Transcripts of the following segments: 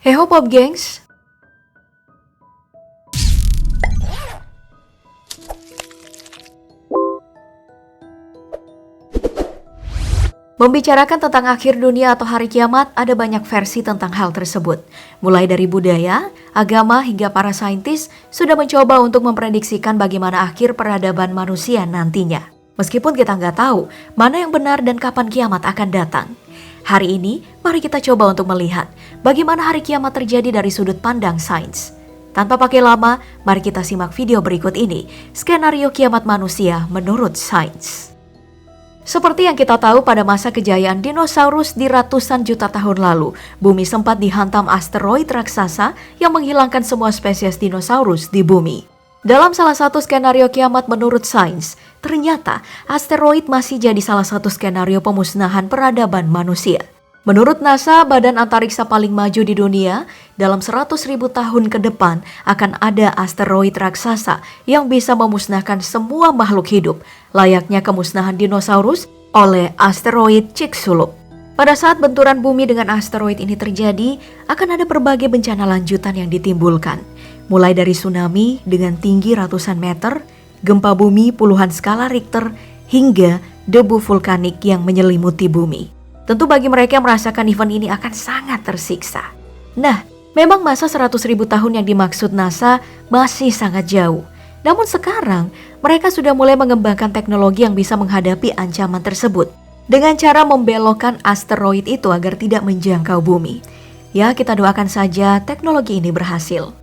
Heho Pop Gengs, membicarakan tentang akhir dunia atau hari kiamat, ada banyak versi tentang hal tersebut. Mulai dari budaya, agama, hingga para saintis sudah mencoba untuk memprediksikan bagaimana akhir peradaban manusia nantinya. Meskipun kita nggak tahu mana yang benar dan kapan kiamat akan datang. Hari ini, mari kita coba untuk melihat bagaimana hari kiamat terjadi dari sudut pandang sains. Tanpa pakai lama, mari kita simak video berikut ini, skenario kiamat manusia menurut sains. Seperti yang kita tahu, pada masa kejayaan dinosaurus di ratusan juta tahun lalu, bumi sempat dihantam asteroid raksasa yang menghilangkan semua spesies dinosaurus di bumi. Dalam salah satu skenario kiamat menurut sains, ternyata asteroid masih jadi salah satu skenario pemusnahan peradaban manusia. Menurut NASA, badan antariksa paling maju di dunia, dalam 100.000 tahun ke depan akan ada asteroid raksasa yang bisa memusnahkan semua makhluk hidup, layaknya kemusnahan dinosaurus oleh asteroid Chicxulub. Pada saat benturan bumi dengan asteroid ini terjadi, akan ada berbagai bencana lanjutan yang ditimbulkan. Mulai dari tsunami dengan tinggi ratusan meter, gempa bumi puluhan skala Richter, hingga debu vulkanik yang menyelimuti bumi. Tentu bagi mereka yang merasakan event ini akan sangat tersiksa. Nah, memang masa 100.000 tahun yang dimaksud NASA masih sangat jauh. Namun sekarang, mereka sudah mulai mengembangkan teknologi yang bisa menghadapi ancaman tersebut. Dengan cara membelokkan asteroid itu agar tidak menjangkau bumi. Ya, kita doakan saja teknologi ini berhasil.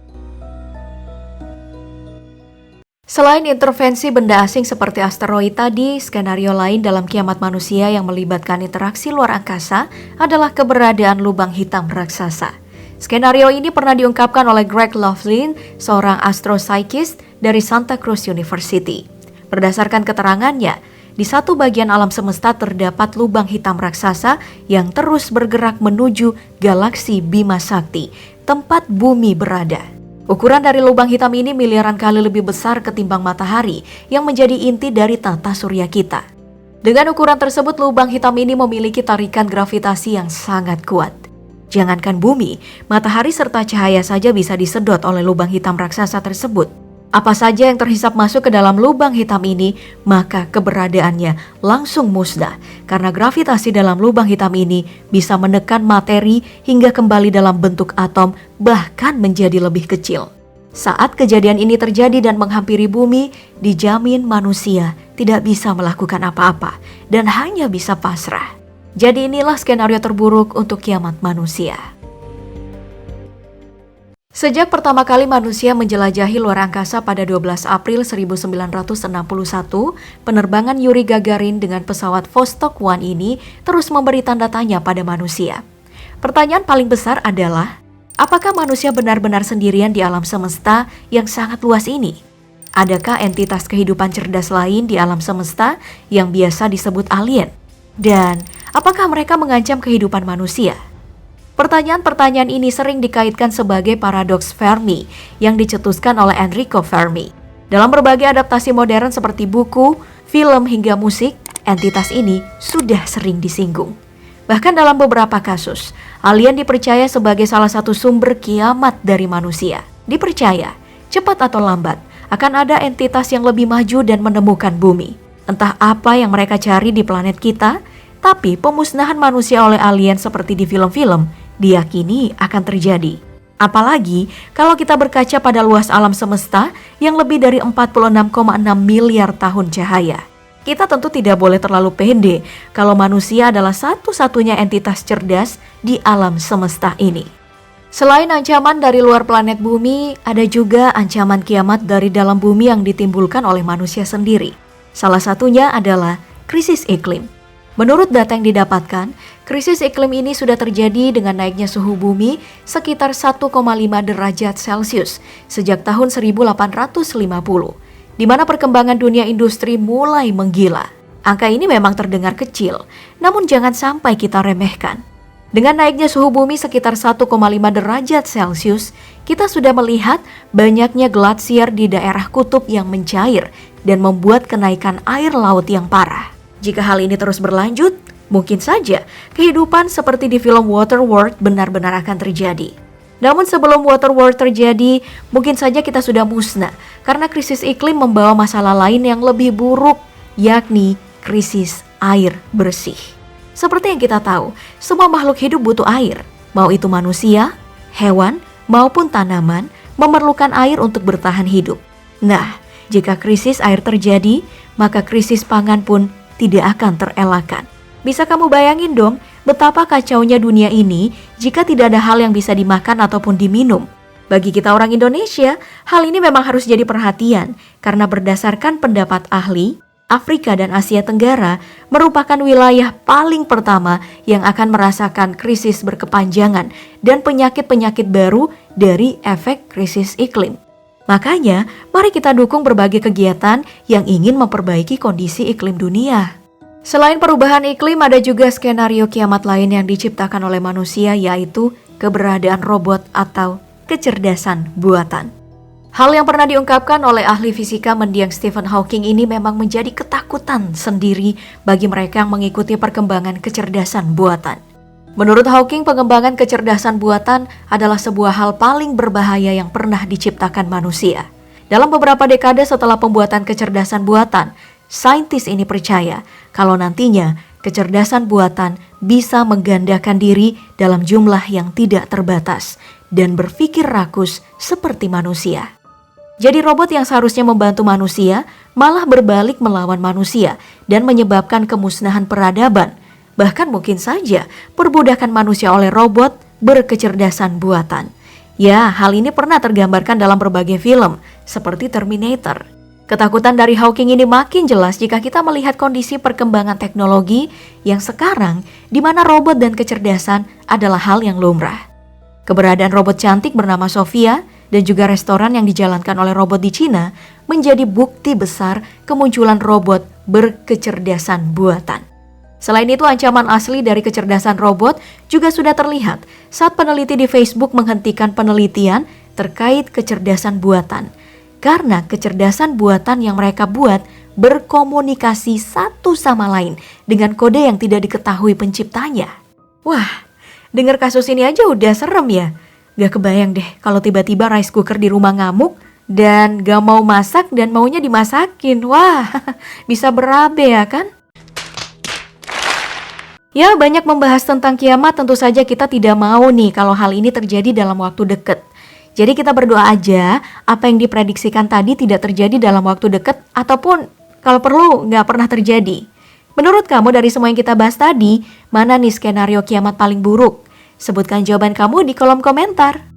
Selain intervensi benda asing seperti asteroid tadi, skenario lain dalam kiamat manusia yang melibatkan interaksi luar angkasa adalah keberadaan lubang hitam raksasa. Skenario ini pernah diungkapkan oleh Greg Laughlin, seorang astrophysicist dari Santa Cruz University. Berdasarkan keterangannya, di satu bagian alam semesta terdapat lubang hitam raksasa yang terus bergerak menuju galaksi Bima Sakti, tempat bumi berada. Ukuran dari lubang hitam ini miliaran kali lebih besar ketimbang matahari yang menjadi inti dari tata surya kita. Dengan ukuran tersebut, lubang hitam ini memiliki tarikan gravitasi yang sangat kuat. Jangankan bumi, matahari serta cahaya saja bisa disedot oleh lubang hitam raksasa tersebut. Apa saja yang terhisap masuk ke dalam lubang hitam ini, maka keberadaannya langsung musnah. Karena gravitasi dalam lubang hitam ini bisa menekan materi hingga kembali dalam bentuk atom, bahkan menjadi lebih kecil. Saat kejadian ini terjadi dan menghampiri bumi, dijamin manusia tidak bisa melakukan apa-apa dan hanya bisa pasrah. Jadi inilah skenario terburuk untuk kiamat manusia. Sejak pertama kali manusia menjelajahi luar angkasa pada 12 April 1961, penerbangan Yuri Gagarin dengan pesawat Vostok 1 ini terus memberi tanda tanya pada manusia. Pertanyaan paling besar adalah, apakah manusia benar-benar sendirian di alam semesta yang sangat luas ini? Adakah entitas kehidupan cerdas lain di alam semesta yang biasa disebut alien? Dan apakah mereka mengancam kehidupan manusia? Pertanyaan-pertanyaan ini sering dikaitkan sebagai paradoks Fermi yang dicetuskan oleh Enrico Fermi. Dalam berbagai adaptasi modern seperti buku, film, hingga musik, entitas ini sudah sering disinggung. Bahkan dalam beberapa kasus, alien dipercaya sebagai salah satu sumber kiamat dari manusia. Dipercaya, cepat atau lambat, akan ada entitas yang lebih maju dan menemukan bumi. Entah apa yang mereka cari di planet kita, tapi pemusnahan manusia oleh alien seperti di film-film diyakini akan terjadi. Apalagi kalau kita berkaca pada luas alam semesta yang lebih dari 46,6 miliar tahun cahaya. Kita tentu tidak boleh terlalu pede kalau manusia adalah satu-satunya entitas cerdas di alam semesta ini. Selain ancaman dari luar planet bumi, ada juga ancaman kiamat dari dalam bumi yang ditimbulkan oleh manusia sendiri. Salah satunya adalah krisis iklim. Menurut data yang didapatkan, krisis iklim ini sudah terjadi dengan naiknya suhu bumi sekitar 1,5 derajat Celcius sejak tahun 1850, di mana perkembangan dunia industri mulai menggila. Angka ini memang terdengar kecil, namun jangan sampai kita remehkan. Dengan naiknya suhu bumi sekitar 1,5 derajat Celcius, kita sudah melihat banyaknya glasier di daerah kutub yang mencair dan membuat kenaikan air laut yang parah. Jika hal ini terus berlanjut, mungkin saja kehidupan seperti di film Waterworld benar-benar akan terjadi. Namun sebelum water war terjadi, mungkin saja kita sudah musnah karena krisis iklim membawa masalah lain yang lebih buruk, yakni krisis air bersih. Seperti yang kita tahu, semua makhluk hidup butuh air, mau itu manusia, hewan, maupun tanaman memerlukan air untuk bertahan hidup. Nah, jika krisis air terjadi, maka krisis pangan pun tidak akan terelakkan. Bisa kamu bayangin dong betapa kacaunya dunia ini jika tidak ada hal yang bisa dimakan ataupun diminum. Bagi kita orang Indonesia, hal ini memang harus jadi perhatian karena berdasarkan pendapat ahli, Afrika dan Asia Tenggara merupakan wilayah paling pertama yang akan merasakan krisis berkepanjangan dan penyakit-penyakit baru dari efek krisis iklim. Makanya, mari kita dukung berbagai kegiatan yang ingin memperbaiki kondisi iklim dunia. Selain perubahan iklim, ada juga skenario kiamat lain yang diciptakan oleh manusia, yaitu keberadaan robot atau kecerdasan buatan. Hal yang pernah diungkapkan oleh ahli fisika mendiang Stephen Hawking ini memang menjadi ketakutan sendiri bagi mereka yang mengikuti perkembangan kecerdasan buatan. Menurut Hawking, pengembangan kecerdasan buatan adalah sebuah hal paling berbahaya yang pernah diciptakan manusia. Dalam beberapa dekade setelah pembuatan kecerdasan buatan, saintis ini percaya kalau nantinya kecerdasan buatan bisa menggandakan diri dalam jumlah yang tidak terbatas dan berpikir rakus seperti manusia. Jadi robot yang seharusnya membantu manusia malah berbalik melawan manusia dan menyebabkan kemusnahan peradaban. Bahkan mungkin saja perbudakan manusia oleh robot berkecerdasan buatan. Ya, hal ini pernah tergambarkan dalam berbagai film seperti Terminator. Ketakutan dari Hawking ini makin jelas jika kita melihat kondisi perkembangan teknologi yang sekarang di mana robot dan kecerdasan adalah hal yang lumrah. Keberadaan robot cantik bernama Sophia dan juga restoran yang dijalankan oleh robot di Cina menjadi bukti besar kemunculan robot berkecerdasan buatan. Selain itu, ancaman asli dari kecerdasan robot juga sudah terlihat saat peneliti di Facebook menghentikan penelitian terkait kecerdasan buatan. Karena kecerdasan buatan yang mereka buat berkomunikasi satu sama lain dengan kode yang tidak diketahui penciptanya. Wah, dengar kasus ini aja udah serem ya. Gak kebayang deh kalau tiba-tiba rice cooker di rumah ngamuk dan gak mau masak dan maunya dimasakin. Wah, bisa berabe ya kan? Ya, banyak membahas tentang kiamat, tentu saja kita tidak mau nih kalau hal ini terjadi dalam waktu dekat. Jadi kita berdoa aja apa yang diprediksikan tadi tidak terjadi dalam waktu dekat ataupun kalau perlu nggak pernah terjadi. Menurut kamu dari semua yang kita bahas tadi, mana nih skenario kiamat paling buruk? Sebutkan jawaban kamu di kolom komentar.